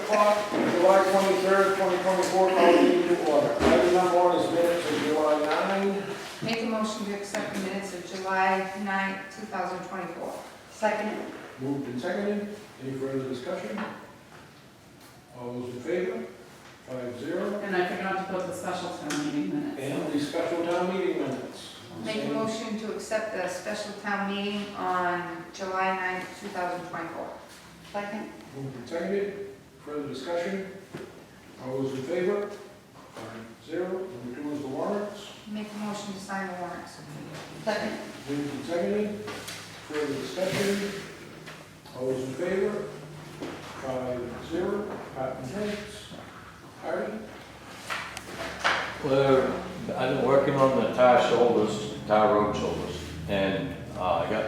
o'clock, July 23rd, 2024, call the meeting to order. Item number one is minutes of July 9. Make a motion to accept the minutes of July 9, 2024. Second. Moved and seconded. Any further discussion? All those in favor? 5-0. And I forgot to put the special town meeting minutes. And the special town meeting minutes. Make a motion to accept the special town meeting on July 9, 2024. Second. Moved and seconded. Further discussion? All those in favor? 5-0. Number two is the warrants. Make a motion to sign the warrants. Second. Moved and seconded. Further discussion? All those in favor? 5-0. Department heads. Hardy? Well, I've been working on the tar road shoulders, and I got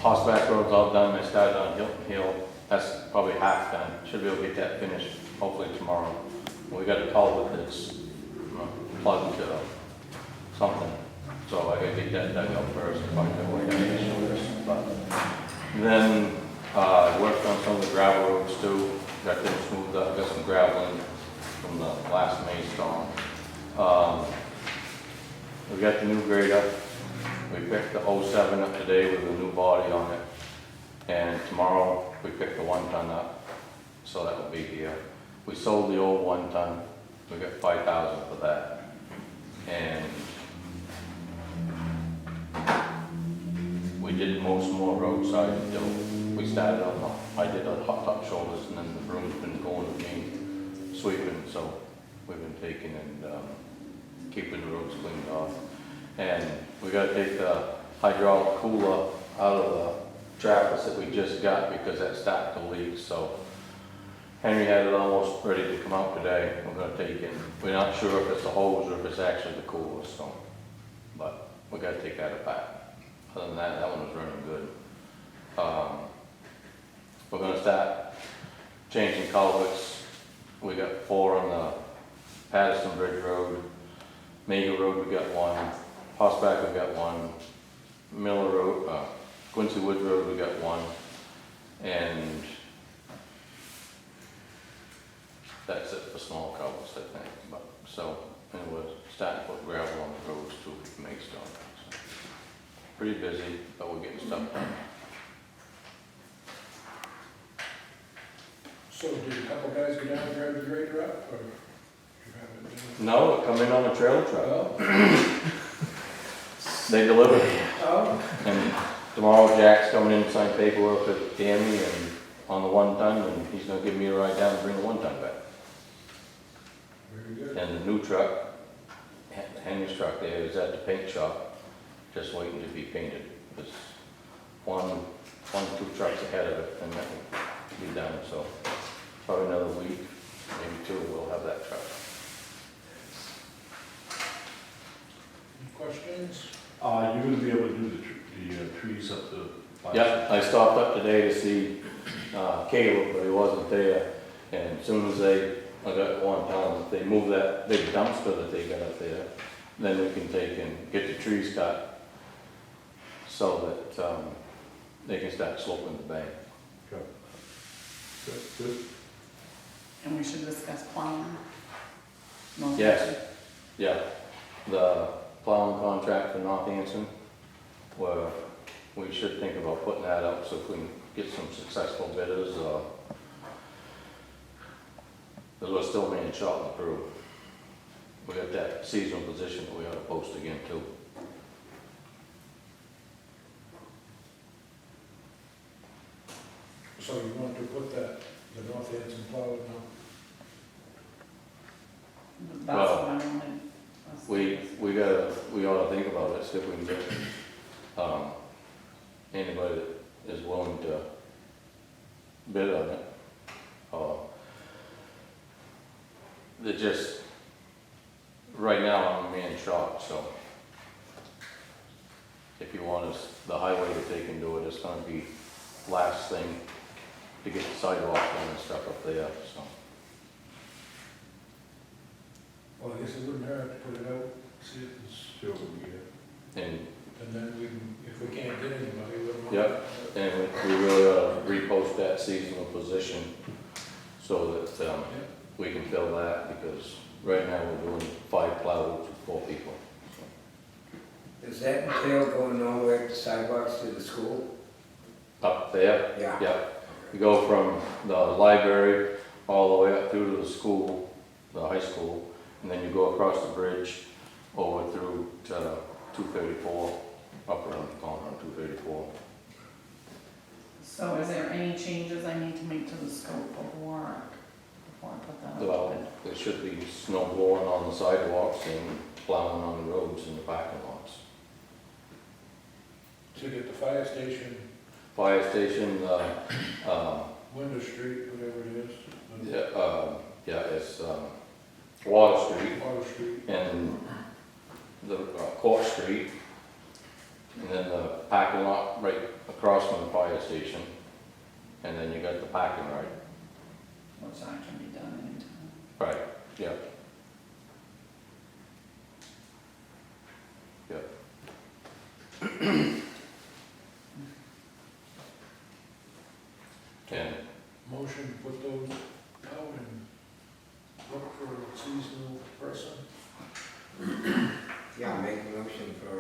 horseback roads all done. I started on Hilton Hill. That's probably half done. Should be able to get that finished hopefully tomorrow. We got a culvert that's plugged to something, so I gotta get that dug up first and find out where that issue is. But then I worked on some of the gravel roads too. Got them smoothed up. Got some gravel in from the last May storm. We got the new grader. We picked the 07 up today with a new body on it. And tomorrow we picked the 1 ton up. So that will be here. We sold the old 1 ton. We got $5,000 for that. And we did most more roadside until we started on I did the hot top shoulders, and then the broom's been going with me sweeping. So we've been taking and keeping the roads cleaned off. And we got to take the hydraulic cooler out of the trappers that we just got because that started to leak. So Henry had it almost ready to come out today. We're going to take it. We're not sure if it's the hose or if it's actually the cooler. So, but we got to take that apart. Other than that, that one was running good. We're going to start changing culverts. We got 4 on the Patterson Bridge Road. Mega Road, we got 1. Horseback, we got 1. Miller Road, Quincy Woods Road, we got 1. And that's it for small culverts, I think. But so, and we're starting to put gravel on the roads too, make stuff. So, pretty busy, but we're getting stuff done. So did a couple guys go down and grab the grader up, or you haven't? No, come in on a trailer truck. Oh. They deliver it. Oh. And tomorrow Jack's coming in to sign paperwork with Tammy and on the 1 ton, and he's gonna give me a ride down and bring the 1 ton back. Very good. And the new truck, Henry's truck there, is at the paint shop, just waiting to be painted. There's one, 2 trucks ahead of it, and that will be done, so probably another week, maybe 2, we'll have that truck. Any questions? You're gonna be able to do the trees up the. Yeah, I stopped up today to see Caleb, but he wasn't there. And as soon as I got 1 ton, if they move that big dumpster that they got up there, then we can take and get the trees cut so that they can start sloping the bank. Good. And we should discuss plowing. Yes, yeah, the plowing contract for North Anson, where we should think about putting that up so if we can get some successful bidders, because we're still being shot in the crew. We got that seasonal position that we ought to post again too. So you want to put that, the North Anson plow now? That's what I wanted. We ought to think about it, see if we can get anybody that is willing to bid on it. That just, right now I'm being shot, so if you want us, the highway to take and do it, it's gonna be last thing to get the sidewalk done and stuff up there, so. Well, I guess it wouldn't hurt to put it out, see if it's, Sure, we get it. and then we can, if we can't get anybody, we'll. Yep. And we really ought to repost that seasonal position so that, we can fill that, because right now we're doing 5 plows with 4 people. Does that entail going all the way up the sidewalks to the school? Up there, Yeah. yeah, you go from the library all the way up through to the school, the high school, and then you go across the bridge over through to 234, up around the corner on 234. So is there any changes I need to make to the scope of work before I put that Well, up? there should be snow blowing on the sidewalks and plowing on the roads and the parking lots. To get the fire station, Fire station, Window Street, whatever it is. yeah, it's, Water Street Water Street. and the Court Street, and then the parking lot right across from the fire station, and then you got the parking right. Which I can be done anytime. Right, yeah. Yep. And Motion to put those out and look for a seasonal person. Yeah, make a motion for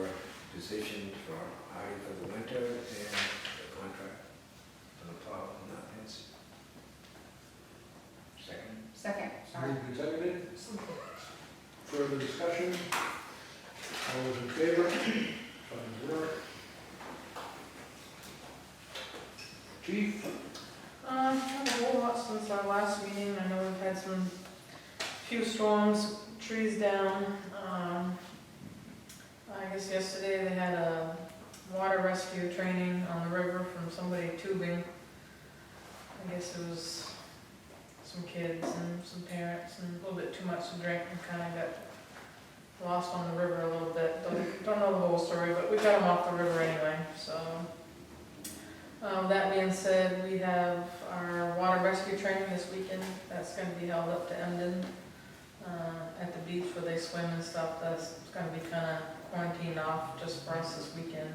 position for hiring for the winter and the contract for the plow and not his. Second? Second, sorry. Moved and seconded. Further discussion? All those in favor? 5-0. Chief? Not a whole lot since our last meeting. I know we've had some few storms, trees down. I guess yesterday they had a water rescue training on the river from somebody tubing. I guess it was some kids and some parents and a little bit too much to drink and kind of got lost on the river a little bit. Don't know the whole story, but we got them off the river anyway, so. That being said, we have our water rescue training this weekend. That's going to be held up to Emden at the beach where they swim and stuff. That's going to be kind of quarantined off just for us this weekend.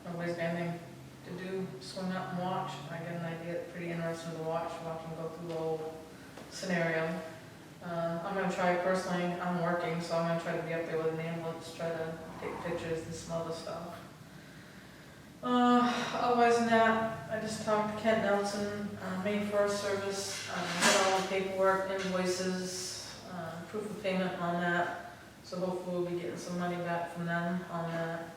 Nobody's got anything to do, swim out and watch. I get an idea, it's pretty interesting to watch them go through the whole scenario. I'm going to try personally, I'm working, so I'm going to try to be up there with an ambulance, try to take pictures and some other stuff. Otherwise than that, I just talked to Kent Nelson, Main Forest Service, got all the paperwork, invoices, proof of payment on that. So hopefully we'll be getting some money back from them on that.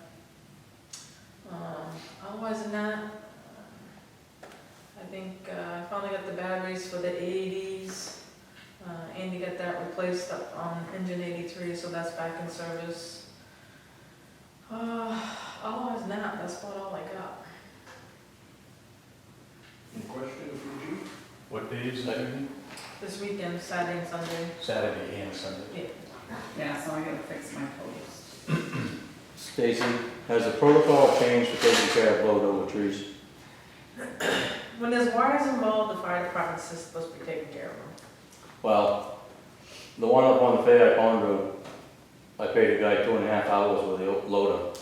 Otherwise than that, I think I finally got the batteries for the 80s. Andy got that replaced up on engine 83, so that's back in service. Otherwise than that, that's about all I got. Any questions for the chief? What day is that? This weekend, Saturday and Sunday. Saturday and Sunday. Yeah, so I gotta fix my post. Stacy, has the protocol changed for taking care of blowed over trees? When there's wires involved, the fire department's just supposed to be taking care of them. Well, the one up on the Fayette Pond Road, I paid a guy 2.5 hours with the loader,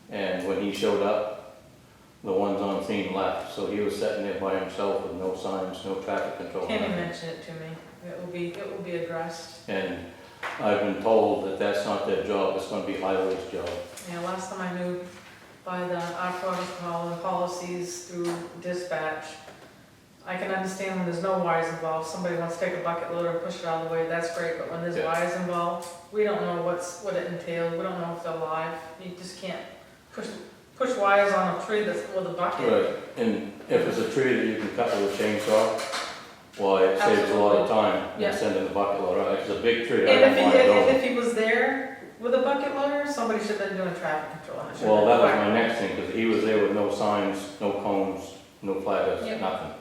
and when he showed up, the ones on scene left, so he was sitting there by himself with no signs, no traffic control. Tammy mentioned it to me. It will be addressed. And I've been told that that's not their job, it's gonna be highway's job. Yeah, last time I knew by our protocol and policies through dispatch, I can understand when there's no wires involved, somebody wants to take a bucket loader and push it out of the way, that's great, but when there's Yeah. wires involved, we don't know what it entails, we don't know if they're live, you just can't push wires on a tree that's with a bucket. Right, and if it's a tree that you can cut with a chainsaw, well, it saves a lot of time Yeah. than sending the bucket loader out. If it's a big tree, I And don't mind and going. if he was there with a bucket loader, somebody should have been doing traffic control. and it should Well, have that was been my fire. next thing, because he was there with no signs, no cones, no flaggers, Yep. nothing.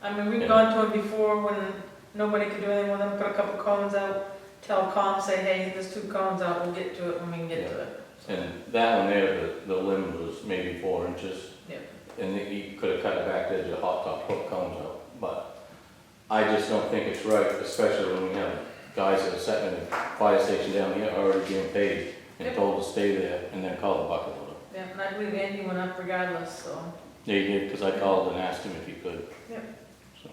I mean, we've Yeah. gone to him before when nobody could do anything with them, put a couple cones out, tell COM, say, hey, there's 2 cones out, we'll get to it when we can get to it. And that one there, the limb was maybe 4 inches. Yep. And he could have cut it back there to a hot top, put cones out. But I just don't think it's right, especially when we have guys that are sitting in the fire station down here already being paid and Yep. told to stay there and then call the bucket loader. Yeah, and I believe Andy went up regardless, so. Yeah, he did, because I called and asked him if he could. Yep. So,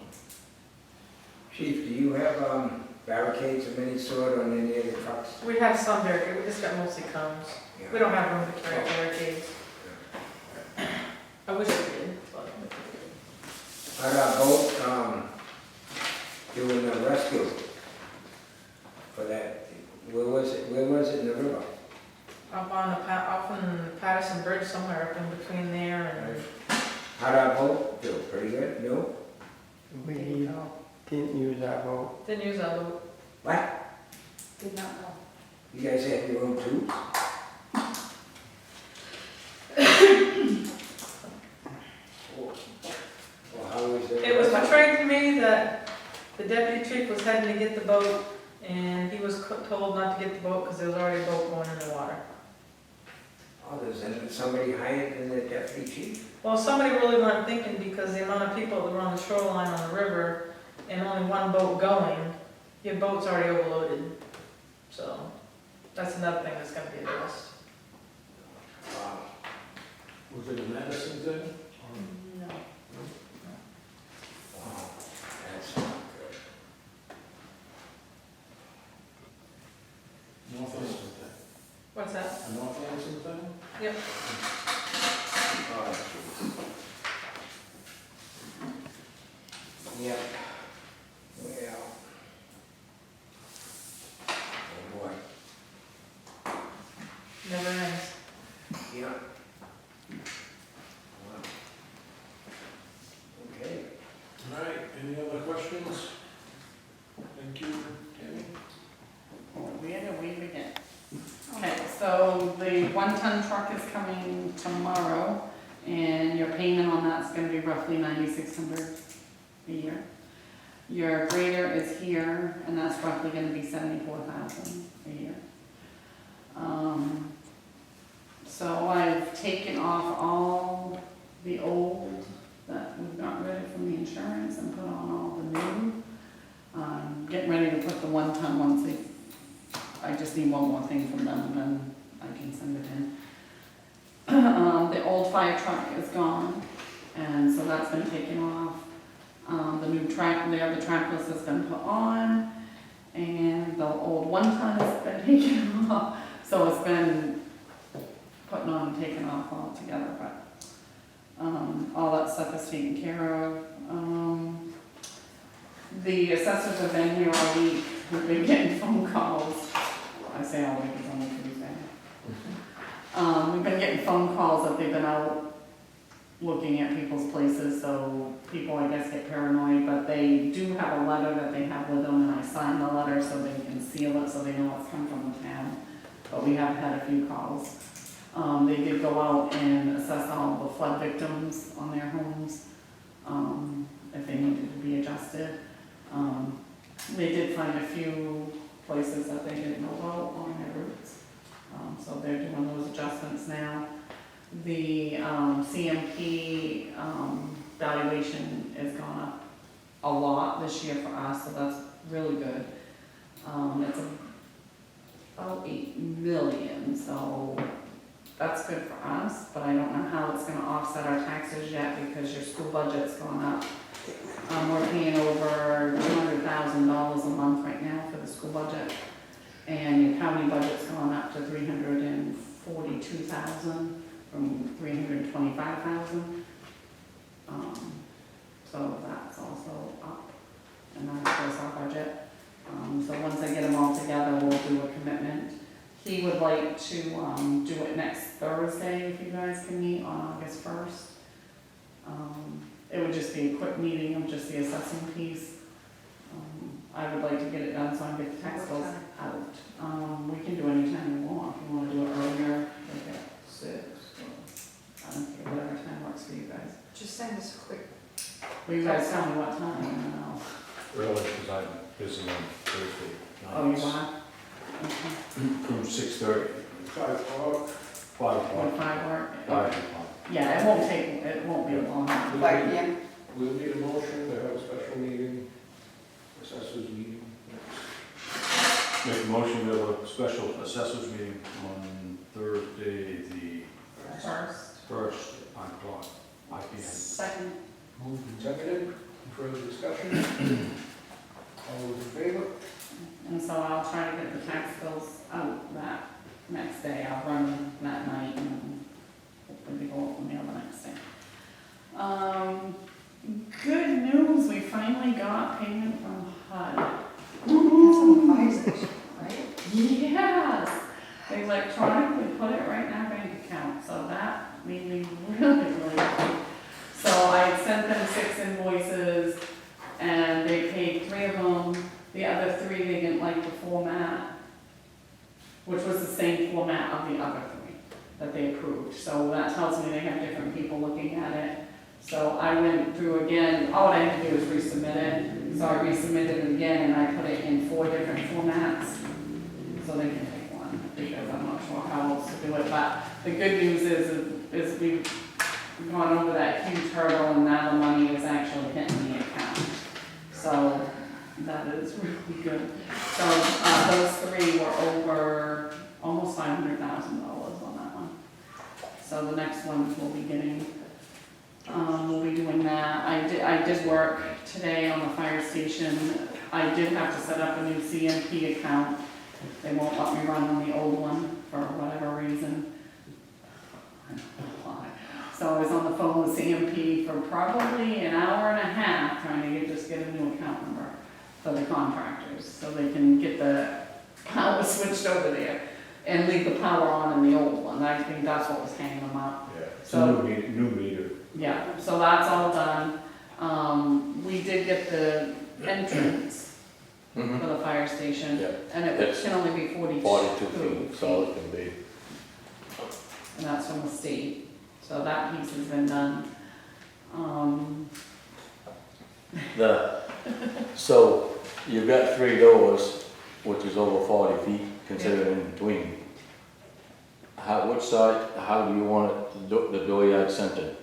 Chief, do you have barricades of any sort on any of the trucks? We have some barricades, we just got mostly cones. Yeah. We don't have room to carry barricades. I wish we did, but. How about boat, doing the rescue for that? Where was it in the river? Up on off in Patterson Bridge somewhere up in between there and. How'd our boat do? Pretty good? No? We didn't use our boat. Didn't use our boat. What? Did not know. You guys have your own tubes? Well, how was it? It was portrayed to me that the deputy chief was heading to get the boat, and he was told not to get the boat because there was already a boat going in the water. Oh, there's somebody higher than the deputy chief? Well, somebody really weren't thinking because the amount of people that were on the shoreline on the river and only one boat going, your boat's already overloaded. So, that's another thing that's gonna be addressed. Wow. Was it a Madison thing? No. Wow, that's not good. North Anson thing? What's that? A North Anson thing? Yep. Oh, jeez. Yeah. Well. Oh, boy. Never ends. Yeah. Wow. Okay. All right, any other questions? Thank you, Tammy. Where do we begin? Okay, so the 1-ton truck is coming tomorrow, and your payment on that's gonna be roughly $9,600 a year. Your grader is here, and that's roughly gonna be $74,000 a year. So I've taken off all the old that we've got rid of from the insurance and put on all the new. Getting ready to put the 1-ton once they, I just need one more thing from them and then I can send it in. The old fire truck is gone, and so that's been taken off. The new track, the other trackless has been put on, and the old 1-ton has been taken off. So it's been putting on and taken off all together, but all that stuff is taken care of. The assessors have been here all week. We've been getting phone calls. I say all week, it's only Tuesday. We've been getting phone calls that they've been out looking at people's places, so people, I guess, get paranoid, but they do have a letter that they have with them, and I signed the letter so they can seal it, so they know it's come from the town. But we have had a few calls. They did go out and assess all the flood victims on their homes, if they needed to be adjusted. They did find a few places that they didn't know about on their routes. So they're doing those adjustments now. The CMP valuation has gone up a lot this year for us, so that's really good. It's about 8 million, so that's good for us, but I don't know how it's gonna offset our taxes yet because your school budget's gone up. We're paying over $200,000 a month right now for the school budget, and your county budget's gone up to $342,000 from $325,000. So that's also up, and that's of course our budget. So once I get them all together, we'll do a commitment. He would like to do it next Thursday, if you guys can meet on August 1st. It would just be a quick meeting of just the assessing piece. I would like to get it done so I can get the tax bills out. We can do any time we want. If you want to do it earlier, like at 6, or I don't care, whatever time works for you guys. Just send us a quick. Will you guys tell me what time, and then I'll. Really, because I'm busy on Thursday Oh, you nights. are? Okay. From 6:30, 5 o'clock. 5 o'clock. Would 5 work? 5 o'clock. Yeah, it won't be a long time. But, yeah, We'll need a motion to have a special meeting, assessors meeting. Make a motion to have a special assessors meeting on Thursday, the First. 1st, 5 o'clock, 5 p.m. Second. Moved and seconded. Any further discussion? All those in favor? And so I'll try to get the tax bills out that next day. I'll run that night and hopefully they go up in the mail the next day. Good news, we finally got payment from HUD. That's on the fire station, right? Yes, they electronically put it right in our bank account, so that made me really happy. So I sent them 6 invoices, and they paid 3 of them. The other 3, they didn't like the format, which was the same format of the other 3 that they approved. So that tells me they have different people looking at it. So I went through again, all I had to do was resubmit it. So I resubmitted it again, and I put it in 4 different formats, so they can take one, because I'm not sure how else to do it. But the good news is we've gone over that huge hurdle, and now the money is actually hitting the account. So that is really good. So those 3 were over almost $500,000 on that one. So the next one we'll be getting, we'll be doing that. I did work today on the fire station. I did have to set up a new CMP account. They won't let me run on the old one for whatever reason. I don't know why. So I was on the phone with CMP for probably an hour and a half trying to just get a new account number for the contractors, so they can get the power switched over there and leave the power on in the old one. I think that's what was hanging them up. Yeah, it's a So- new meter. Yeah, so that's all done. We did get the entrance for the fire station, Yeah, and it It's can only be 42 42 feet, that's all it can be. and that's from the state. So that piece has been done. So you've got 3 doors, which is over 40 feet, considered in between. Which side, how do you want it, the dooryard centered?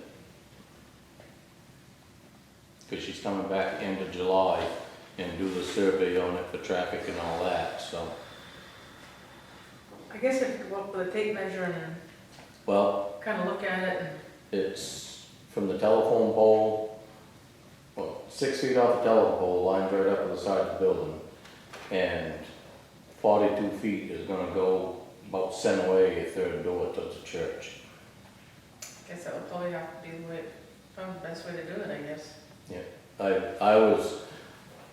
Because she's coming back end of July and do the survey on it for traffic and all that, so. I guess if you go up with a tape measure and Well, kind of look at it and it's from the telephone pole, well, 6 feet off the telephone pole, lines right up to the side of the building. And 42 feet is gonna go about send away a 3rd door towards the church. I guess that would probably have to be the way, probably the best way to do it, I guess. I was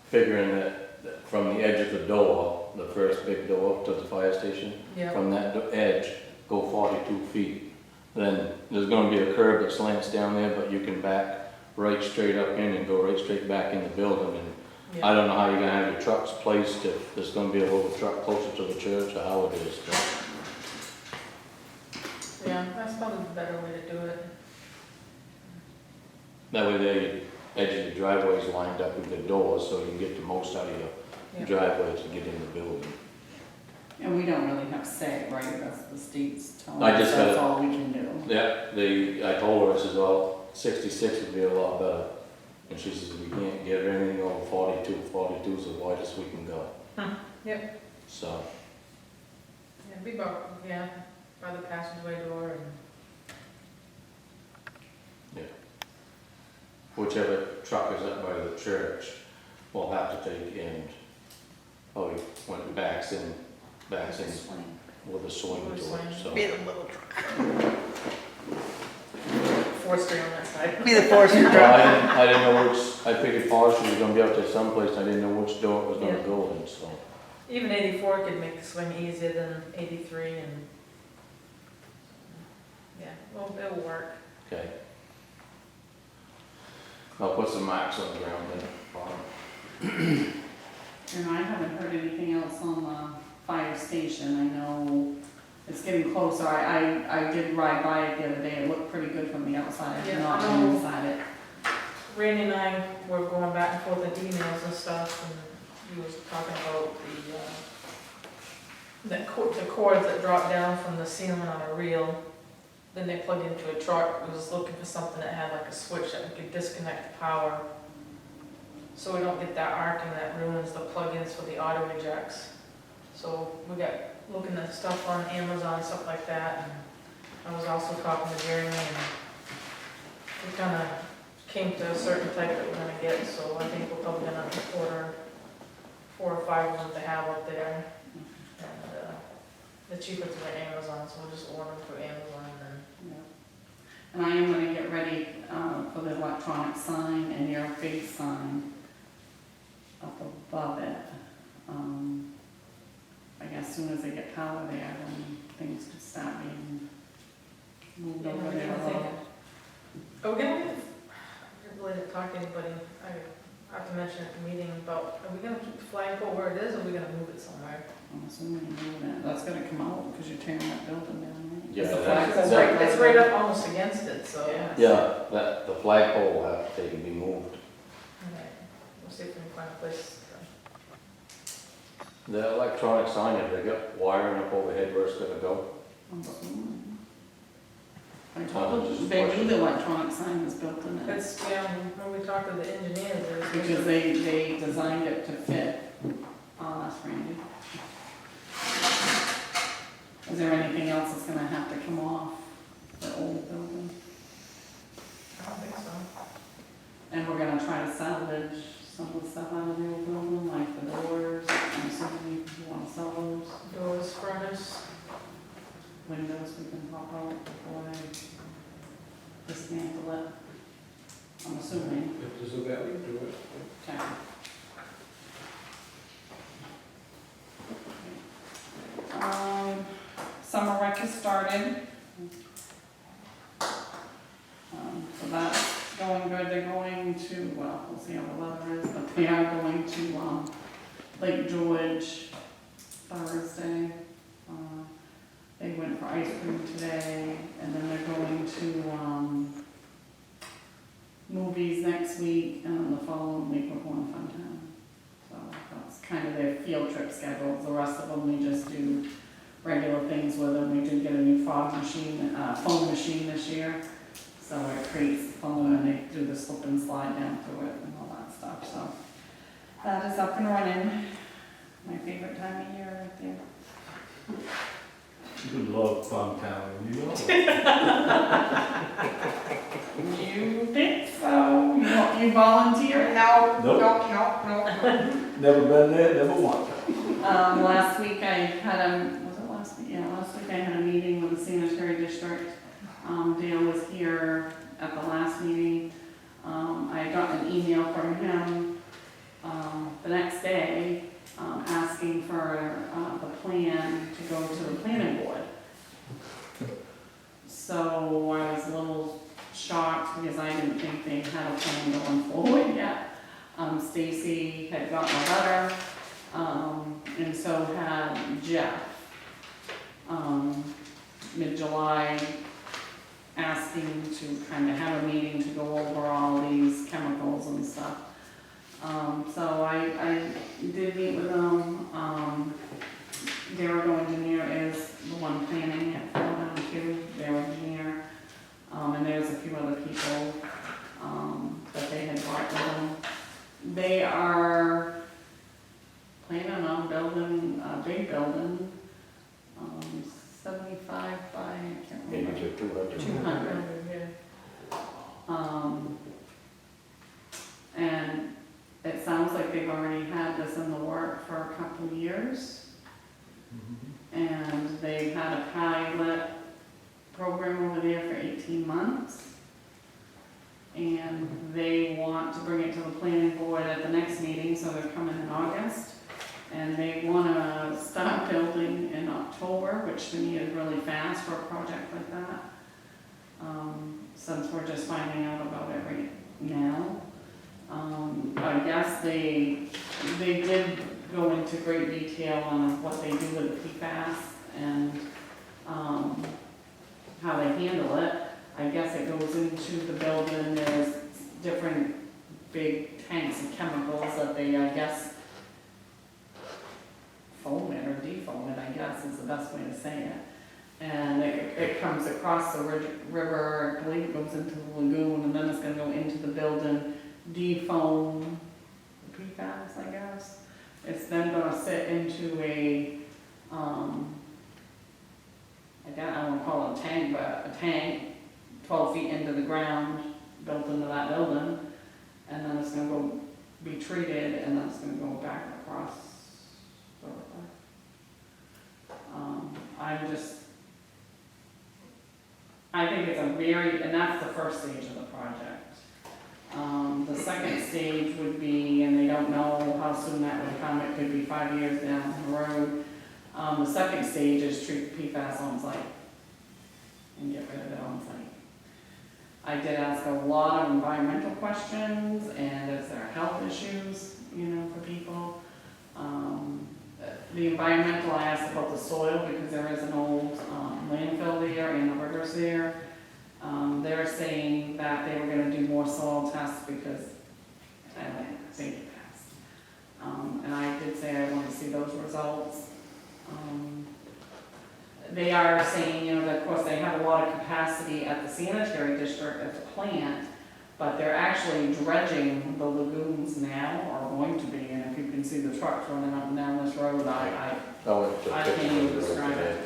figuring that from the edge of the door, the first big door up to the fire station, Yeah. from that edge, go 42 feet. Then there's gonna be a curb that slants down there, but you can back right straight up in and go right straight back in the building. And I don't know how you're gonna have your trucks placed, if there's gonna be a little truck closer to the church or how it is. But Yeah, that's probably the better way to do it. that way there, your edge of your driveway is lined up with the doors, so you can get the most out of your Yeah. driveway to get in the building. And we don't really have say, right? That's the state's telling I us just that's gotta- all we can do. Yeah, I told her, I said, well, 66 would be a lot better. And she says, we can't get anything over 42, 42 is the widest we can go. Yep. So, Yeah, be about, yeah, by the passageway door and, whichever truck is up by the church, we'll have to take and, when it backs in Swing. with a swing With a to it, swing. so. Be the little truck. forestry on that side. Be the forestry truck. Well, I didn't know which, I figured forestry was gonna be up there someplace, I didn't know which door it was gonna Yeah. go in, so. Even 84 could make the swing easier than 83 and, yeah, well, it'll work. Okay. I'll put some marks on the ground then. Bottom. And I haven't heard anything else on the fire station. I know it's getting closer. I did ride by it the other day. It looked pretty good from the outside, Yeah, not I from know. inside it. Randy and I were going back and forth in emails and stuff, and he was talking about the cords that drop down from the ceiling on a reel. Then they plug into a truck. We was looking for something that had like a switch that we could disconnect the power, so we don't get that arcing that ruins the plugins for the auto ejects. So we got looking at stuff on Amazon, stuff like that, and I was also talking to Jeremy, and we kind of came to a certain type that we're gonna get, so I think we're probably gonna order 4 or 5 of them to have up there. And the cheapest are Amazon, so we'll just order them through Amazon and Yeah. And I am gonna get ready, for the electronic sign and your big sign up above it. I guess as soon as they get power there, then things could start being moved over there a little. Are we gonna get, I really didn't talk to anybody, I have to mention at the meeting about, are we gonna keep the flagpole where it is, or are we gonna move it somewhere? I'm assuming you're doing that. That's gonna come out because you're tearing that building down, right? Yeah, Is the that's- flagpole It's right up almost against it, so. Yeah. Yeah, that, the flagpole will have to take and be moved. Alright, we'll see if we can find a place. The electronic sign, have they got wiring up overhead where it's gonna go? I'm assuming. I Just told them, they knew the electronic sign was built in it. It's, yeah, when we talked to the engineers, it was. Because they designed it to fit. That's Randy. Is there anything else that's gonna have to come off the old building? I don't think so. And we're gonna try to salvage some of the stuff out of the old building, like the doors, I'm assuming you wanna sell those. Doors, furnace, Windows we can pop out before they dismantle it. I'm assuming. If there's a value to it. Okay. Summer rec has started. So that's going good. They're going to, well, we'll see how the weather is, but they are going to, Lake George Thursday. They went for ice cream today, and then they're going to, movies next week, and then the following week we're going to Funtown. So that's kind of their field trip schedules. The rest of them, we just do regular things with them. We did get a new foam machine this year. So it creates foam and they do the slip and slide down through it and all that stuff. So that is up and running. My favorite time of year right there. You love Fun Town, you know. You think so? You volunteer? No, no, Nope. no. Never been there, never won. Last week I had was it last week? Yeah, last week I had a meeting with the sanitary district. Dale was here at the last meeting. I got an email from him, the next day, asking for, the plan to go to the planning board. So I was a little shocked because I didn't think they had a plan going forward yet. Stacy had gotten a letter, and so had Jeff, mid-July, asking to kind of have a meeting to go over all these chemicals and stuff. So I did meet with them. Darrow engineer is the one planning it for them too, their engineer. And there's a few other people, that they had brought with them. They are planning on building a big building, 75 by, I can't Maybe remember. to 200. 200. Yeah. And it sounds like they've already had this in the work for a couple of years. And they've had a pilot program over there for 18 months. And they want to bring it to the planning board at the next meeting, so they're coming in August. And they want to start building in October, which to me is really fast for a project like that. Since we're just finding out about it right now. I guess they did go into great detail on what they do with the PFAS and how they handle it. I guess it goes into the building, there's different big tanks of chemicals that they, I guess, foam it or defoam it, I guess is the best way to say it. And it comes across the river, I believe it goes into the lagoon, and then it's gonna go into the building, defoam the PFAS, I guess. It's then gonna sit into a, I won't call it a tank, but a tank 12 feet into the ground, built into that building. And then it's gonna go be treated, and then it's gonna go back across and that's the first stage of the project. The second stage would be, and they don't know how soon that would come, it could be 5 years down the road. The second stage is treat PFAS on site and get rid of it on site. I did ask a lot of environmental questions, and is there health issues, for people? The environmental, I asked about the soil, because there is an old landfill there and the rivers there. They're saying that they were gonna do more soil tests because I don't think it passed. And I did say I want to see those results. They are saying, that of course they have a lot of capacity at the sanitary district at the plant, but they're actually dredging the lagoons now, or going to be, and if you can see the trucks running up and down this road, I can't even describe it.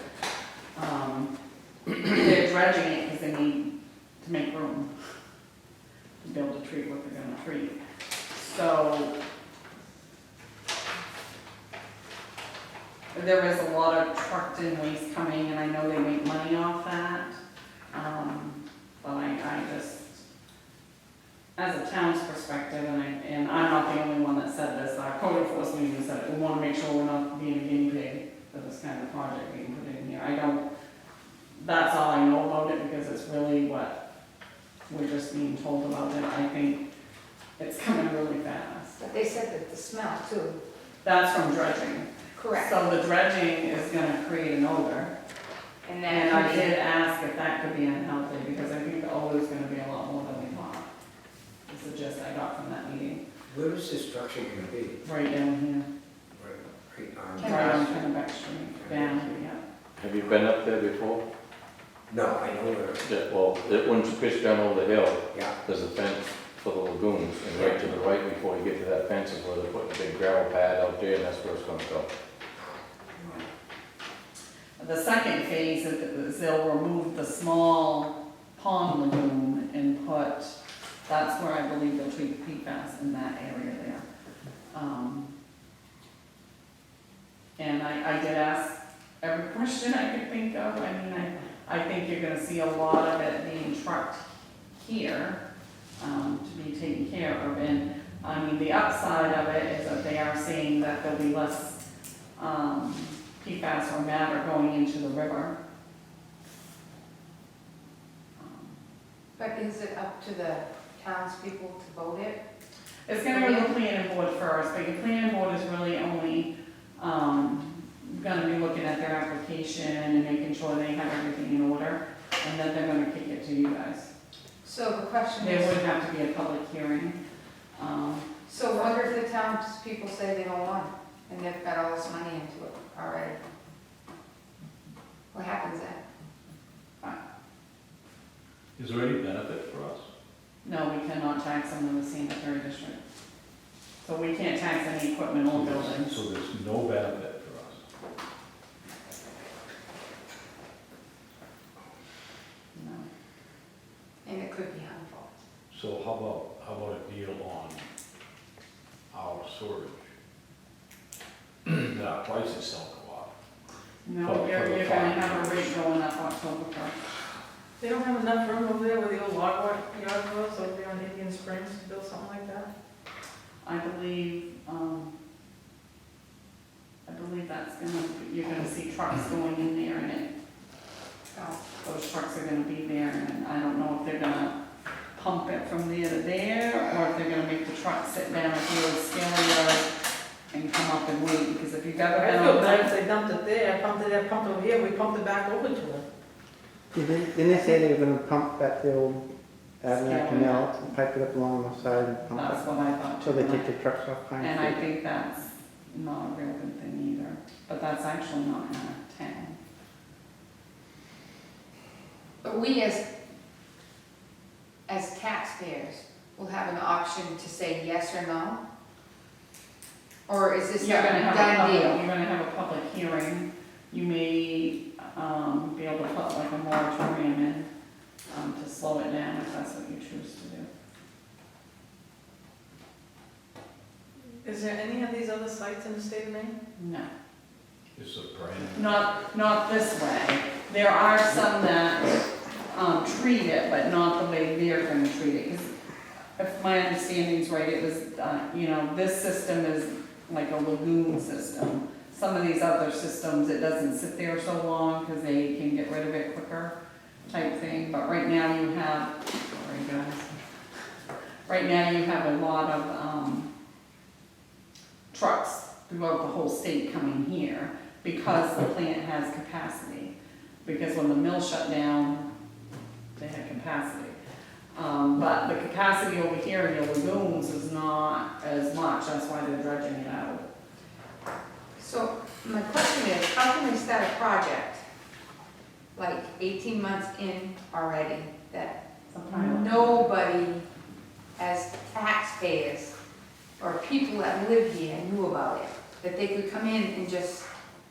They're dredging it because they need to make room to be able to treat what they're gonna treat. So, there is a lot of trucked in waste coming, and I know they make money off that. But I just, as a town's perspective, and I'm not the only one that said this, our code enforcement even said it, we wanna make sure we're not being a guinea pig for this kind of project being put in here. That's all I know about it, because it's really what we're just being told about it. I think it's coming really fast. But they said that the smell too. That's from dredging. Correct. So the dredging is gonna create an odor, And and then, I did ask if that could be unhealthy, because I think the odor is gonna be a lot more than we thought. This is just I got from that meeting, Where is this structure gonna be? right down Right on. here, right on Kennebec Street, down here, yeah. Have you been up there before? No, I know where, Yeah, well, once you pitch down over the hill, yeah. there's a fence for the lagoons, and right to the right before you get to that fence is where they're putting a big gravel pad out there, and that's where it's gonna go. The second phase is they'll remove the small pond lagoon and that's where I believe they'll treat PFAS in that area there. And I did ask every question I could think of. I think you're gonna see a lot of it being trucked here, to be taken care of. And, the upside of it is that they are saying that there'll be less, PFAS or matter going into the river. but is it up to the townspeople to vote it? It's gonna go to the planning board first, but your planning board is really only, gonna be looking at their application and making sure they have everything in order, and then they're gonna kick it to you guys. So the question There is, would have to be a public hearing. so what if the townspeople say they don't want it, and they've got all this money into it already? What happens then? Is there any benefit for us? No, we cannot tax them in the sanitary district. So we can't tax any equipment or buildings. So there's no benefit for us? No. And it could be harmful. So how about a deal on our storage? That our prices still go up. No, you're gonna have a rate going up October 1st. They don't have enough room over there where the old log yard was, over there on Indian Springs, to build something like that? I believe that's you're gonna see trucks going in there, and those trucks are gonna be there, and I don't know if they're gonna pump it from there to there, or if they're gonna make the truck sit down at the old scale yard and come up and wait, because if you've ever I been feel on bad if that, they dumped it there, pumped it there, pumped it over here, we pumped it back over to them. Didn't they say they were gonna pump at the old Avenue Yeah. Canal, and pipe it up along the side and pump that's it? what I thought So they too. take the trucks off Pine And I Street? think that's not a real good thing either, but that's actually not in our town. But we as taxpayers will have an option to say yes or no? Or is this a You're gonna have a done public, deal? you're gonna have a public hearing. You may, be able to put like a moratorium in, to slow it down if that's what you choose to do. Is there any of these other sites in the state of Maine? No, It's a brand. not this way. There are some that, treat it, but not the way they're gonna treat it. Because if my understanding's right, it was, this system is like a lagoon system. Some of these other systems, it doesn't sit there so long because they can get rid of it quicker type thing. But right now you have, sorry guys, right now you have a lot of trucks throughout the whole state coming here because the plant has capacity. Because when the mill shut down, they had capacity. But the capacity over here in the lagoons is not as much, that's why they're dredging it out. So my question is, how can we start a project like 18 months in already that nobody as taxpayers or people that live here knew about it? That they could come in and just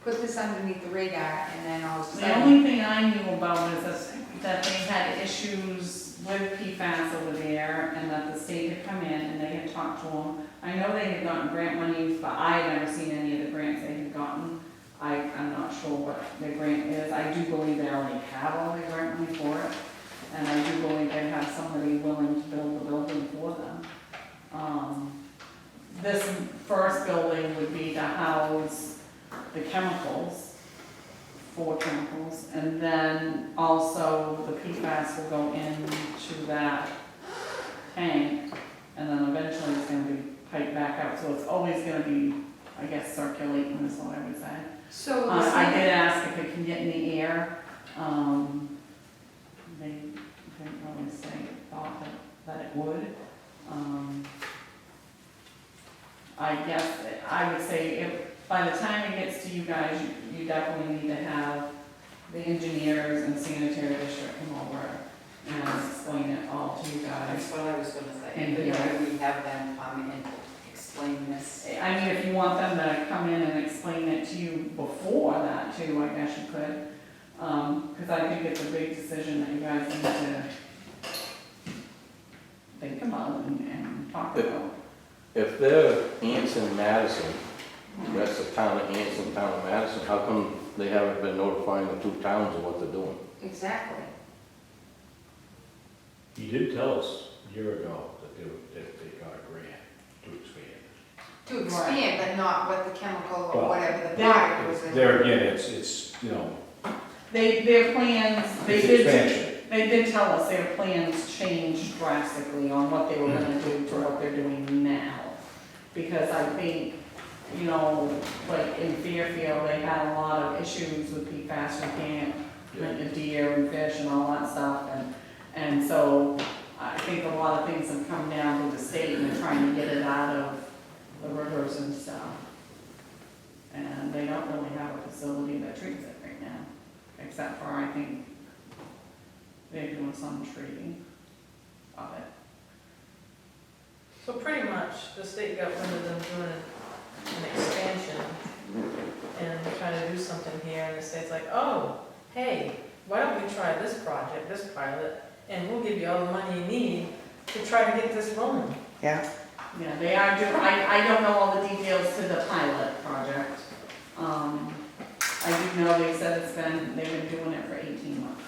put this underneath the radar and then all of a The sudden. only thing I knew about is that they had issues with PFAS over there and that the state had come in and they had talked to them. I know they had gotten grant money, but I had never seen any of the grants they had gotten. I'm not sure what the grant is. I do believe they already have all the grant money for it. And I do believe they have somebody willing to build the building for them. This first building would be to house the chemicals, 4 chemicals, and then also the PFAS will go into that tank, and then eventually it's gonna be piped back out, so it's always gonna be, I guess, circulating is what I would say. So I did ask if it can get in the air, they didn't really say, thought that it would. I guess, I would say if, by the time it gets to you guys, you definitely need to have the engineers and sanitary district come over and explain it all to you guys. That's what I was gonna say. And Could here. we have them come and explain this? I mean, if you want them to come in and explain it to you before that too, I guess you could. Because I think it's a big decision that you guys need to think about and talk about. If they're Anson, Madison, that's the town of Anson, town of Madison, how come they haven't been notifying the 2 towns of what they're doing? exactly. He did tell us a year ago that they got a grant to expand. To expand, but not what the chemical or Well, whatever the there- product was in. There again, it's, Their plans, it's expansion. they did tell us their plans changed drastically on what they were gonna do to what they're doing now. Because I think, like in Fairfield, they had a lot of issues with PFAS, you can't hunt the deer and fish and all that stuff, and so I think a lot of things have come down to the state and they're trying to get it out of the rivers and stuff. And they don't really have a facility that treats it right now, except for, I think, they're doing some treating of it. So pretty much, the state got wind of them doing an expansion and trying to do something here, and the state's like, oh, hey, why don't we try this project, this pilot, and we'll give you all the money you need to try to get this rolling. Yeah, Yeah, they are doing, I don't know all the details to the pilot project. I do know they said they've been doing it for 18 months.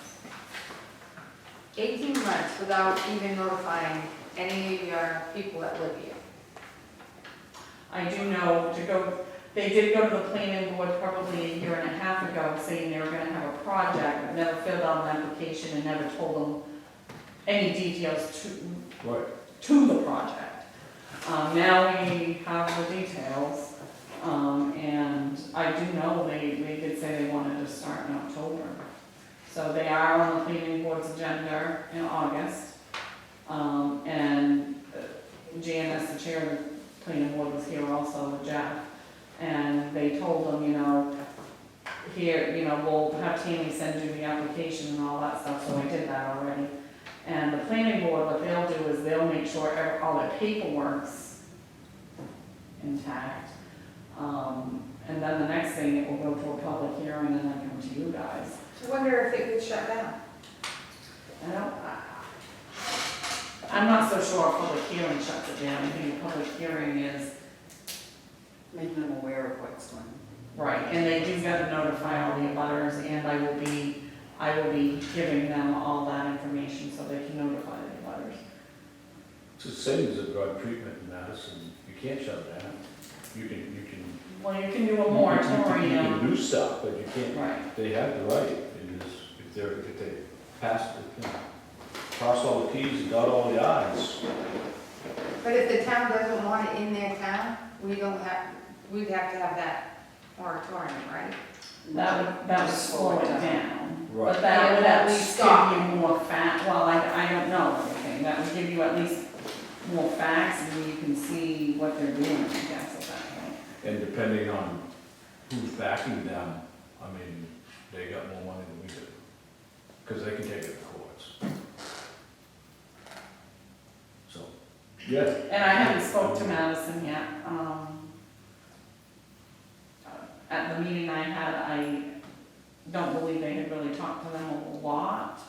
18 months without even notifying any of your people that live here. I do know they did go to the planning board probably a year and a half ago saying they were gonna have a project, but never filled out an application and never told them any details to the project. Now we have the details, and I do know they did say they wanted to start in October. So they are on the planning board's agenda in August. And Janice, the chair of the planning board, was here also with Jeff. And they told them, here, we'll have Tammy send you the application and all that stuff, so I did that already. And the planning board, what they'll do is they'll make sure all their paperwork's intact. And then the next thing, it will go to a public hearing and then come to you guys. So I wonder if it could shut down. I'm not so sure a public hearing shuts it down. I think a public hearing is, Making them aware of what's going on. right, and they do gotta notify all the abutters, and I will be I will be giving them all that information so they can notify the butters. It's the same as a drug treatment in Madison, you can't shut it down. You can. Well, you can do a You moratorium. can do stuff, but you can't, Right. they have the right, it is, if they pass, cross all the Ts and dot all the Is. But if the town doesn't want it in their town, we'd have to have that moratorium, right? That would slow it down. Right. But that would at Yeah, least stop. give you more well, I don't know everything, that would give you at least more facts and you can see what they're doing, I guess, at that point. And depending on who's backing them, I mean, they got more money than we do. Because they can take it to courts. So, yeah. And I haven't spoke to Madison yet. At the meeting I had, I don't believe they had really talked to them a lot.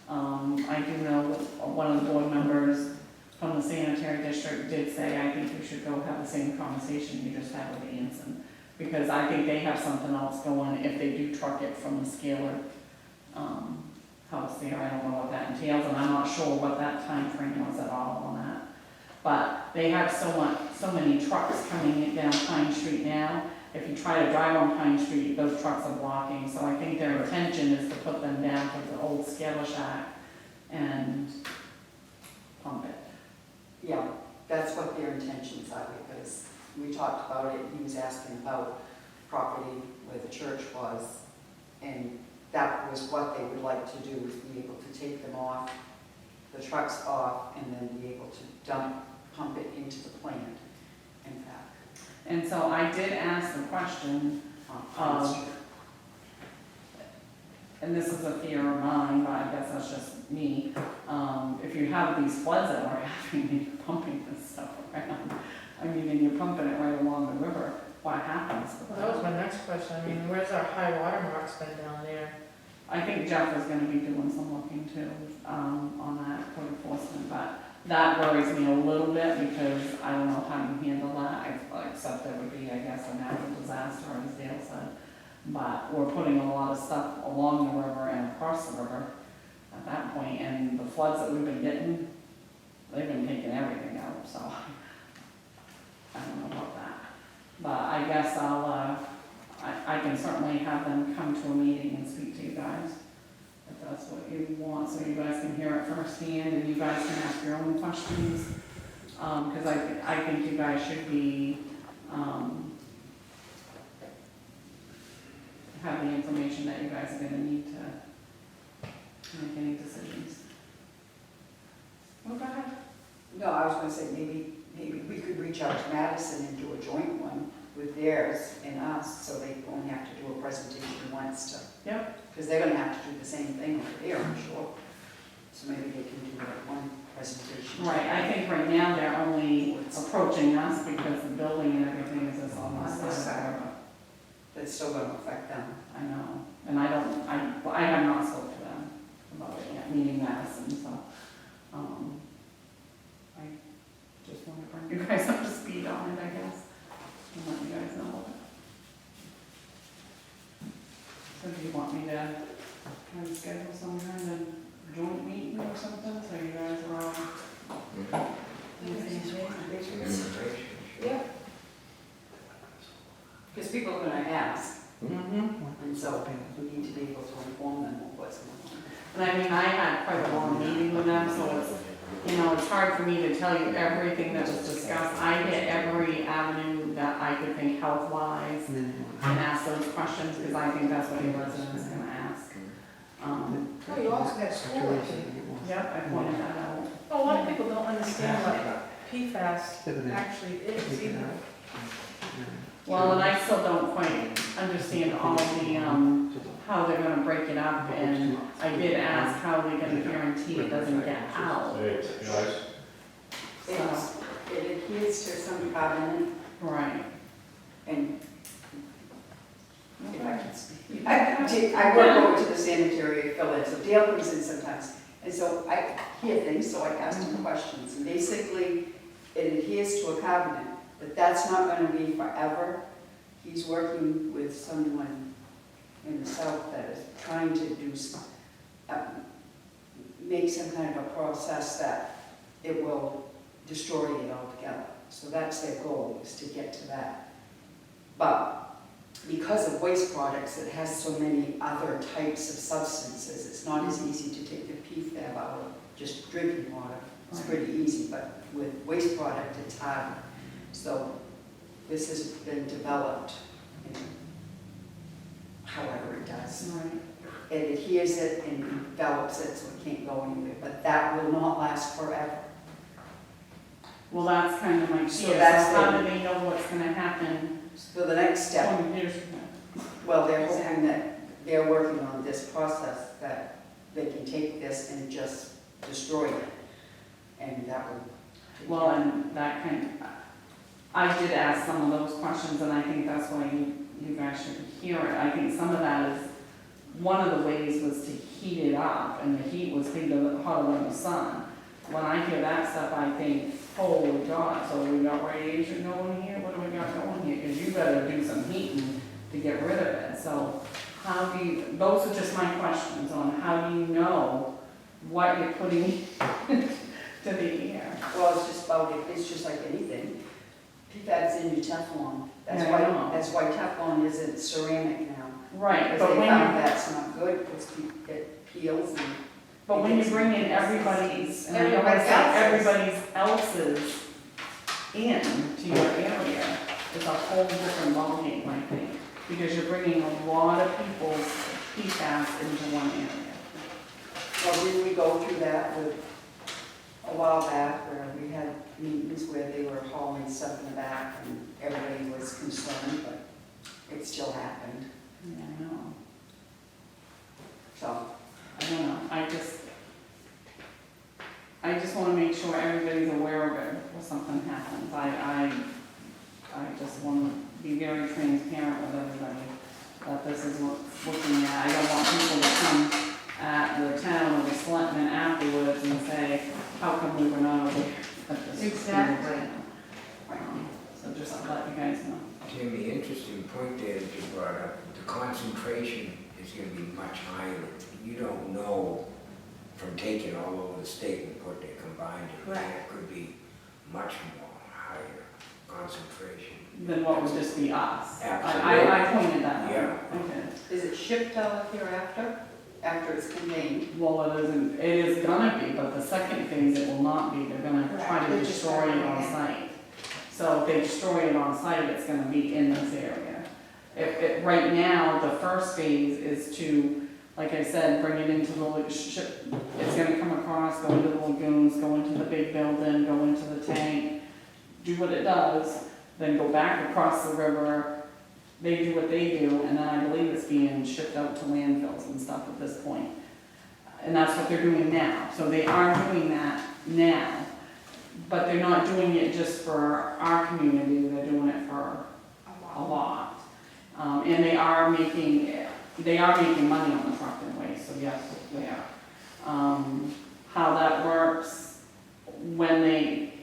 I do know that one of the board members from the sanitary district did say, I think you should go have the same conversation you just had with Anson. Because I think they have something else going if they do truck it from the scalar house there. I don't know what that entails, and I'm not sure what that time frame was at all on that. But they have so many trucks coming in down Pine Street now. If you try to drive on Pine Street, those trucks are blocking. So I think their intention is to put them down to the old scalar shack and pump it. Yeah, that's what their intentions are, because we talked about it, he was asking about property where the church was, and that was what they would like to do, is be able to take them off, the trucks off, and then be able to pump it into the plant, in fact. And so I did ask the question, and this is a fear of mine, but I guess that's just me. If you have these floods that we're having, and you're pumping this stuff around, I mean, and you're pumping it right along the river, what happens? Well, that was my next question. I mean, where's our high water marks been down there? I think Jeff is gonna be doing some looking too, on that code enforcement, but that worries me a little bit because I don't know how you handle that, except there would be, I guess, a natural disaster, as Dale said. But we're putting a lot of stuff along the river and across the river at that point, and the floods that we've been getting, they've been taking everything out, so I don't know about that. But I guess I can certainly have them come to a meeting and speak to you guys, if that's what you want, so you guys can hear it firsthand, and you guys can ask your own questions. Because I think you guys should be, have the information that you guys are gonna need to make any decisions. Well, go ahead. No, I was gonna say, maybe we could reach out to Madison and do a joint one with theirs and us, so they only have to do a presentation once to. Yep. Because they're gonna have to do the same thing over there, I'm sure. So maybe they can do like one presentation. Right, I think right now they're only approaching us because the building and everything is just on this side of the river. That's still gonna affect them. I know, and I have not spoken to them about it yet, meaning Madison, so, I just want to bring you guys up to speed on it, I guess, and let you guys know. So do you want me to kind of schedule some kind of joint meeting or something, so you guys are all? Yeah. Because people are gonna ask, Mm-hmm. and so we need to be able to inform them of what's going on. And I mean, I had quite a long meeting with them, so it's, it's hard for me to tell you everything that was discussed. I hit every avenue that I could think health-wise and ask those questions, because I think that's what your resident is gonna ask. Oh, you also got school, I think. Yep, I pointed that out. Oh, a lot of people don't understand what PFAS actually is either. Well, and I still don't quite understand all the, how they're gonna break it up, and I did ask how they're gonna guarantee it doesn't get out. Hey, guys, So, It adheres to some covenant, right. and if I can speak. I work over to the sanitary affiliate, so Dale comes in sometimes, and so I hear things, so I ask him questions. And basically, it adheres to a covenant, but that's not gonna be forever. He's working with someone in the south that is trying to do make some kind of a process that it will destroy it altogether. So that's their goal, is to get to that. But because of waste products, it has so many other types of substances, it's not as easy to take the PFAB out of just drinking water. It's pretty easy, but with waste product, it's hard. So this has been developed, however it does. Right. It adheres it and envelops it so it can't go anywhere, but that will not last forever. Well, that's kind of my fear, So so that's how the- do they know what's gonna happen So the next step, 20 years from now? well, they're hoping that they're working on this process, that they can take this and just destroy it. And that will. take Well, care of it. and that kind, I did ask some of those questions, and I think that's why you guys should hear it. I think some of that is, one of the ways was to heat it up, and the heat was hotter than the sun. When I hear that stuff, I think, holy God, so we got radiation going here, what do we got going here? Because you better do some heating to get rid of it. So how do you, those are just my questions on how do you know what you're putting to the air? Well, it's just about, it's just like anything. PFAB's in your Teflon. That's Yeah, I why, know. that's why Teflon isn't ceramic now. Right, Because but they when found you, that's not good, because it peels and. but when you bring in everybody's, and I don't want to say everybody's else's into your area, it's a whole different ballgame, I think. Because you're bringing a lot of people's PFAS into one area. Well, didn't we go through that with, a while back, where we had meetings where they were hauling stuff in the back and everybody was concerned, but it still happened, Yeah, I know. so. I don't know, I just want to make sure everybody's aware of it before something happens. I just want to be very transparent with everybody, that this is what's looking at. I don't want people to come at the town or the selectmen afterwards and say, how come we were not aware of this? Exactly. So just to let you guys know. Jimmy, interesting point there that you brought up. The concentration is gonna be much higher. You don't know from taking all over the state and what they combined. It could be much more higher concentration. Then what would just be us? Absolutely. I pointed that out. Yeah. Okay. Is it shipped out here after it's contained? Well, it is gonna be, but the second phase it will not be, they're gonna try to They're just destroy it trying on to- site. So if they destroy it on site, it's gonna be in this area. Right now, the first phase is to, like I said, bring it into the ship, it's gonna come across, go into the lagoons, go into the big building, go into the tank, do what it does, then go back across the river, they do what they do, and then I believe it's being shipped out to landfills and stuff at this point. And that's what they're doing now. So they are doing that now, but they're not doing it just for our community, they're doing it for a lot. And they are making money on the truck in waste, so yes, they are. How that works, when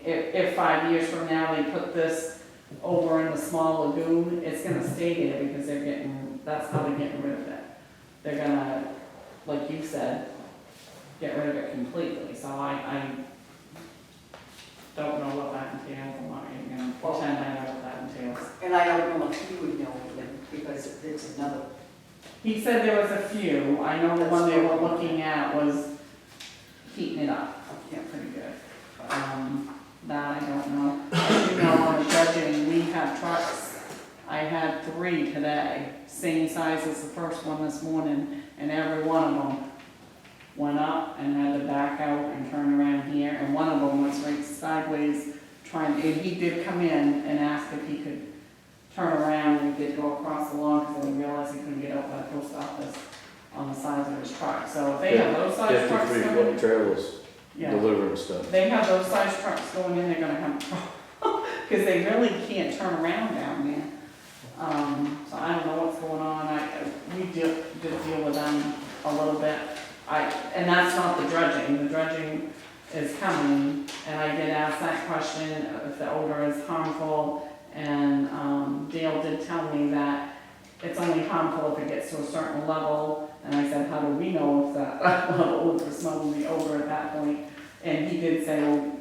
if 5 years from now they put this over in the small lagoon, it's gonna stay there because that's how they're getting rid of it. They're gonna, like you said, get rid of it completely, so I don't know what that entails, I'm not even gonna pretend I know what that entails. And I don't know if he would know either, because it's another, He said there was a few, I know the one they were looking at was heating it up, yeah, pretty good. That I don't know. As you know, on the judging, we have trucks, I had 3 today, same size as the first one this morning, and every one of them went up and had to back out and turn around here, and one of them was right sideways trying, and he did come in and ask if he could turn around, and he did go across the lawn, because then he realized he couldn't get out by the post office on the sides of his truck. So if they have those size trucks 53 going, foot trailers yeah, delivering stuff. they have those size trucks going in, they're gonna come, because they really can't turn around down there. So I don't know what's going on, we did deal with them a little bit. And that's not the dredging is coming, and I did ask that question, if the odor is harmful, and Dale did tell me that it's only harmful if it gets to a certain level, And I said, how do we know if that level of smell will be over at that point? And he did say, well,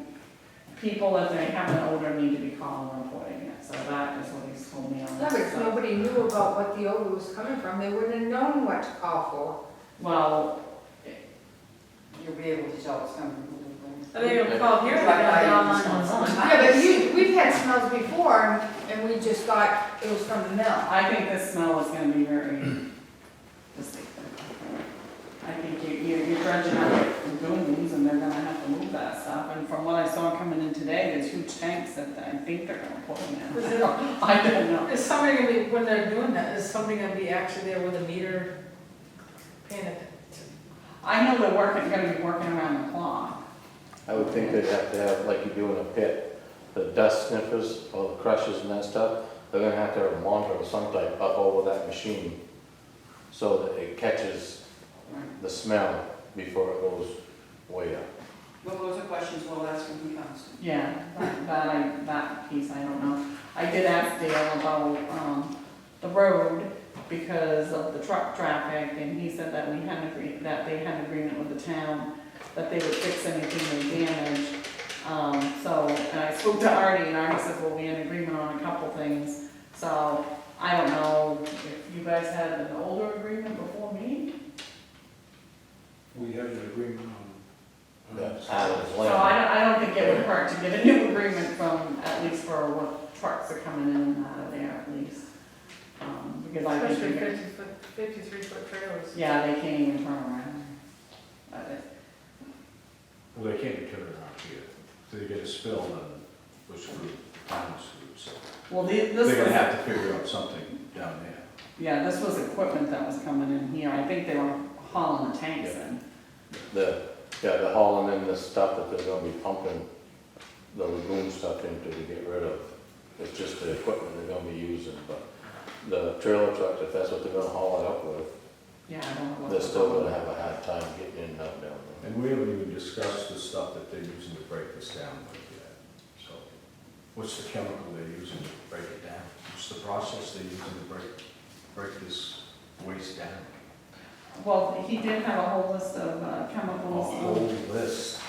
people, if they have an odor, need to be calling and reporting it. So that is what he's told me on Yeah, that. but if So- nobody knew about what the odor was coming from, they wouldn't have known what to call for. Well, You'll be able to tell it's coming from the I think it'll call here, they Right, got right, down it's on on. Yeah, but we've had smells before, and we just thought it was from the mill. I think this smell is gonna be very distinctive. I think you're dredging out lagoons and they're gonna have to move that stuff. And from what I saw coming in today, there's huge tanks that I think they're gonna put in Is there. it- I don't know. Is somebody gonna be, when they're doing that, is somebody gonna be actually there with a meter paying it? I know they're gonna be working around the clock. I would think they'd have to have, like you do in a pit, the dust sniffers, all the crushes and that stuff, they're gonna have to have a monitor of some type up over that machine so that it catches the smell before it goes way up. Well, those are questions we'll ask when he comes. Yeah, that piece, I don't know. I did ask Dale about, the road because of the truck traffic, and he said that that they had an agreement with the town, that they would fix anything they damaged. And I spoke to Artie, and Artie said, well, we had an agreement on a couple things. So, I don't know if you guys had an older agreement before me? We have an agreement on. That's So I don't think it would hurt to get a new agreement from, at least for what trucks are coming in and out of there at least. Because I Especially think, 53-foot trailers. yeah, they can't even turn around. Well, they can't be turned around here. If they get a spill, then we're screwed, I'm screwed, so. Well, this They're gonna was, have to figure out something down there. yeah, this was equipment that was coming in here. I think they were hauling the tanks in. The hauling in the stuff that they're gonna be pumping the lagoon stuff into to get rid of. It's just the equipment they're gonna be using, but the trailer trucks, if that's what they're gonna haul it up with, Yeah, I don't know what. they're still gonna have a hard time getting in and out down there. And we haven't even discussed the stuff that they're using to break this down like that. So, what's the chemical they're using to break it down? What's the process they're using to break this waste down? Well, he did have a whole list of A chemicals. whole list.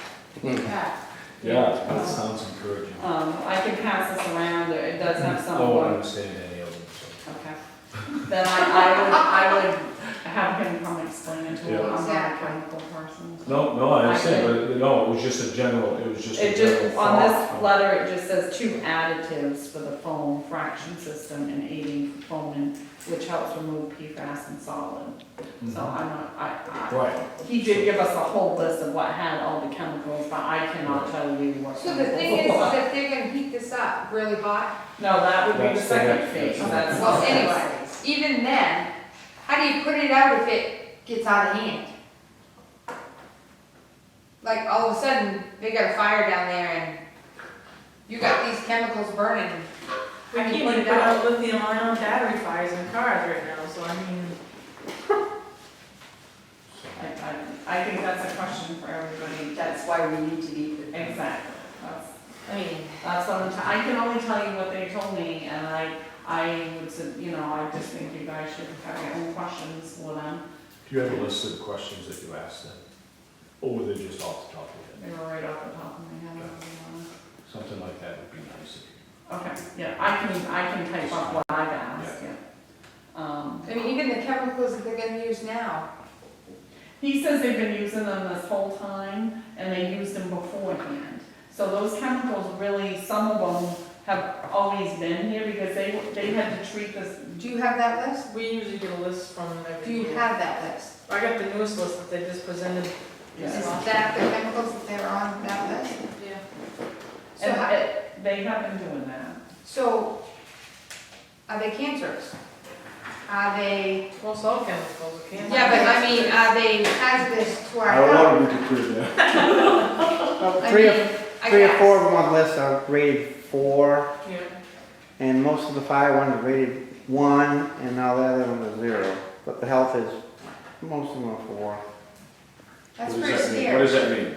Yeah. Yeah, that sounds encouraging. I can pass this around. It does have some. I don't understand any of them, so. Okay. Then I would have him come explain it to him. Yeah. I'm not a Exactly. chemical person. so. No, I understand, but no, it was just a general, it was just a It general just, on thought. this letter, it just says 2 additives for the foam fraction system and aiding foaming, which helps remove PFAS and solid. So I'm not, Right. he did give us a whole list of what had all the chemicals, but I cannot tell you what. So the thing is that they're gonna heat this up really hot. No, that would be the That's the second next- phase. that's- That's- Well, anyways, even then, how do you put it out if it gets out of hand? Like, all of a sudden, they got a fire down there and you got these chemicals burning. We How do can't you put even it put out? out lithium ion battery fires in cars right now, so I mean, I think that's a question for everybody. That's why we need to meet with them. Exactly. That's, I mean, that's what I can only tell you what they told me, and I would say, I just think you guys should have your own questions for them. Do you have a list of questions that you asked them? Or were they just off the top of your They head? were right off the top of my head. Something like that would be nice if you. Okay, yeah, I can type up what I've asked, yeah. I mean, even the chemicals that they're gonna use now. He says they've been using them this whole time, and they used them beforehand. So those chemicals really, some of them have always been here because they had to treat this. Do you have that list? we usually get a list from Do every you year. have that list? I got the newest list that they just presented. Yeah. Is that the chemicals that they're on that list? Yeah. So, And they have been doing that. so, are they cancerous? Are they, Most all chemicals are cancer. yeah, but I mean, are they hazardous to our I don't health? want to be concluded there. Well, I three mean, or I three or guess. four of them on the list are rated 4, Yeah. and most of the fire ones are rated 1, and all the other ones are 0. But the health is, most of them are 4. That's What does pretty that mean? scary. What does that mean?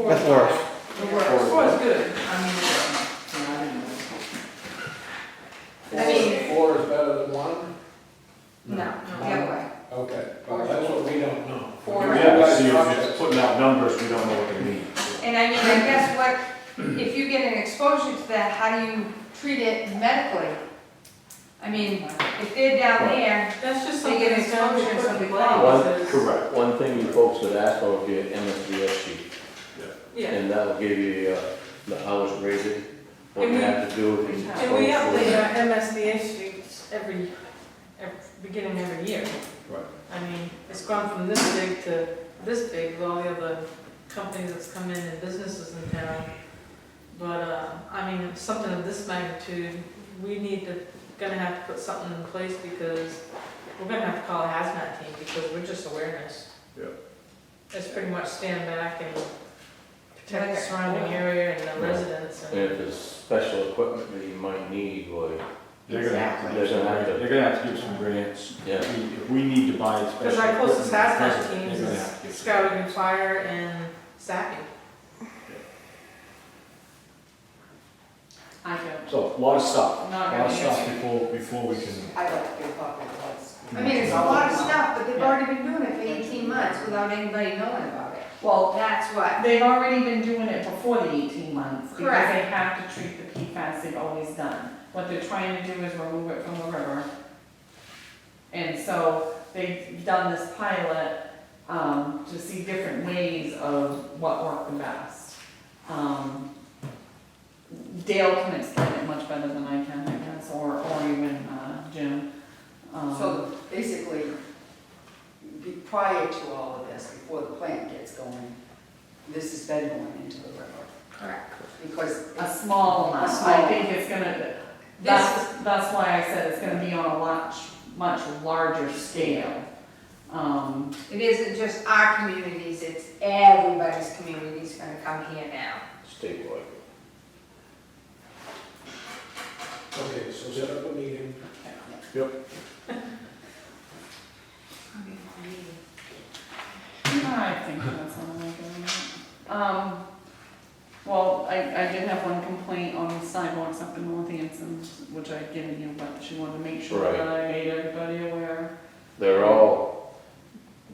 That's worse. The worst. Four is good, I mean, I mean- 4 is better than 1? No, the other way. Okay, well, that's what we exposure to that, how do you treat it medically? I mean, if they're down there, That's just They something get that's gotta be exposure to put in something place. else. is- Correct. One thing you folks could ask for would be an MSDS sheet, Yeah, and that'll give you the hours rated, what And you we- have to do. if it's and we close to- update our MSDS sheets beginning every year. Right. I mean, it's gone from this big to this big with all the other companies that's come in and businesses in town. But, I mean, something of this magnitude, we need to, gonna have to put something in place because we're gonna have to call a hazmat team because we're just awareness. Yeah. It's pretty much stand back and protect the surrounding area and the residents And and. if there's special equipment that you might need, well, They're gonna have to, They're gonna have to- they're gonna have to give some grants. Yeah. If we need to buy special Because our equipment, closest hazmat they're teams gonna is have to give some scouting grants. and fire and sapping. I don't. So, a lot of stuff, I'm a not lot gonna of stuff answer. before we can. I'd like to get a copy of the list. I mean, it's a lot of stuff, but they've Yeah. already been doing it for 18 months without anybody knowing about it. Well, That's what, they've already been doing it before the 18 months, because Correct. they have to treat the PFAS they've always done. What they're trying to do is remove it from the river. And so they've done this pilot, to see different ways of what worked the best. Dale can explain it much better than I can, I guess, or even, Jim. So basically, prior to all of this, before the plant gets going, this has been going into the river. correct. Because A small amount, A I small- think it's gonna, This, that's why I said it's gonna be on a much larger scale. it isn't just our communities, it's everybody's community's gonna come here now. statewide. Okay, so set up a meeting. I think that's all I'm doing. Well, I did have one complaint on the sidewalks up in North Anson, which I'd given you, but she wanted to make sure Right. that I made everybody aware. They're all,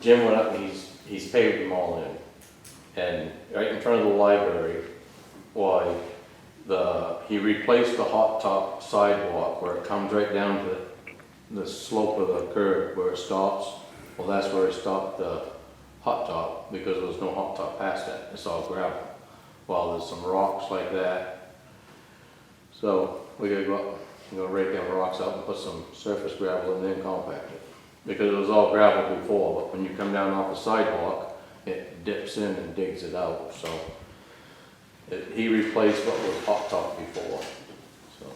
Jim went up and he's paved them all in. And right in front of the library, he replaced the hot top sidewalk where it comes right down to the slope of the curb where it stops. Well, that's where he stopped the hot top because there was no hot top past that, it's all gravel. Well, there's some rocks like that. So we gotta go up, rake them rocks out and put some surface gravel in there and compact it. Because it was all gravel before, but when you come down off the sidewalk, it dips in and digs it out, so. He replaced what was hot top before, so.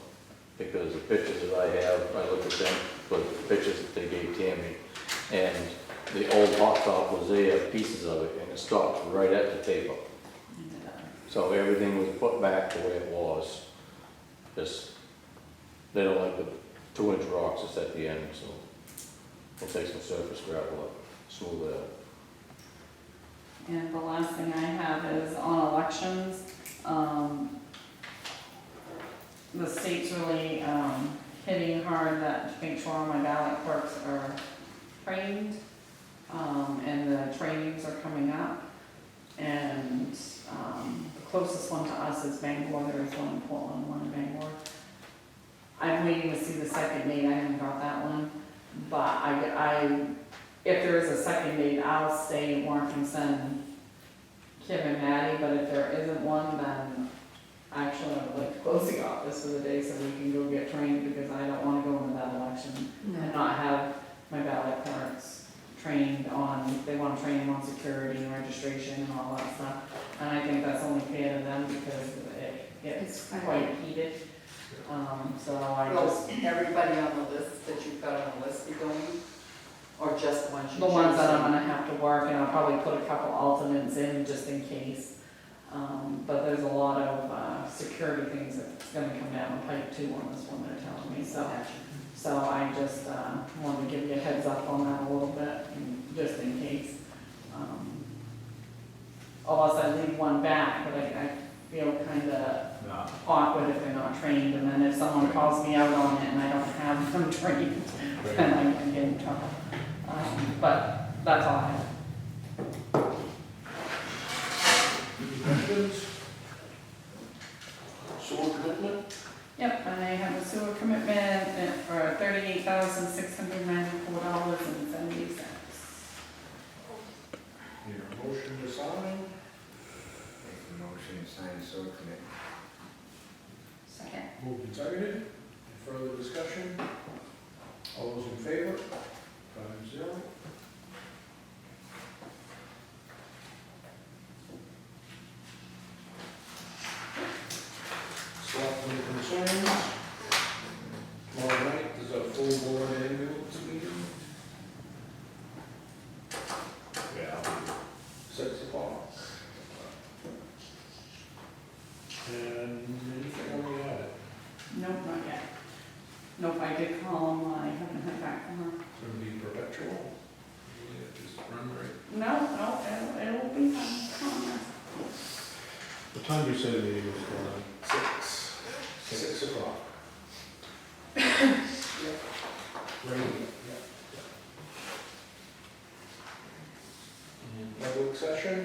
Because the pictures that I have, I looked at them, but the pictures that they gave Tammy, and the old hot top was there, pieces of it, and it stopped right at the taper. So everything was put back the way it was. Just, they don't like the 2-inch rocks that's at the end, so we'll take some surface gravel up, smooth it out. And the last thing I have is on elections, the state's really, hitting hard that to make sure all my ballot clerks are trained, and the trainings are coming up. And, the closest one to us is Bangor, there is one in Portland, one in Bangor. I'm waiting to see the second date, I haven't got that one, but if there is a second date, I'll stay at Warren send Kim and Maddie, but if there isn't one, then actually I would like to close the office for the day so we can go get trained, because I don't wanna go into that election and not have my ballot clerks trained on, they wanna train them on security and registration and all that stuff. And I think that's only fair to them because it gets quite heated. So I will just, everybody on the list that you've got on the list be going? Or just the ones you the choose? ones that I'm gonna have to work, and I'll probably put a couple alternates in just in case. But there's a lot of, security things that's gonna come down the pipe too on this one, they're telling me, so I just, wanted to give you a heads up on that a little bit, just in case. Unless I leave one back, but I feel kinda No. awkward if they're not trained, and then if someone calls me out on it and I don't have them trained, then I can get in trouble. But that's all I have. Any questions? sewer commitment. Yep, and they have a sewer commitment for $38,694.70. Need a motion to sign. Make the motion to sign the sewer commitment. Second. Moved and seconded. Any further discussion? All those in favor? 5-0. Selectmen concerns. Tomorrow night, there's a full board ambulance meeting, Yeah. 6 o'clock. And anything on the audit? Nope, not yet. Nope, I did call them, I haven't heard back from her. It's gonna be perpetual. Yeah, just run right. No, it'll be fine, promise. What time did you say the meeting was going on? 6 o'clock. Yep. Right, yeah. Public session,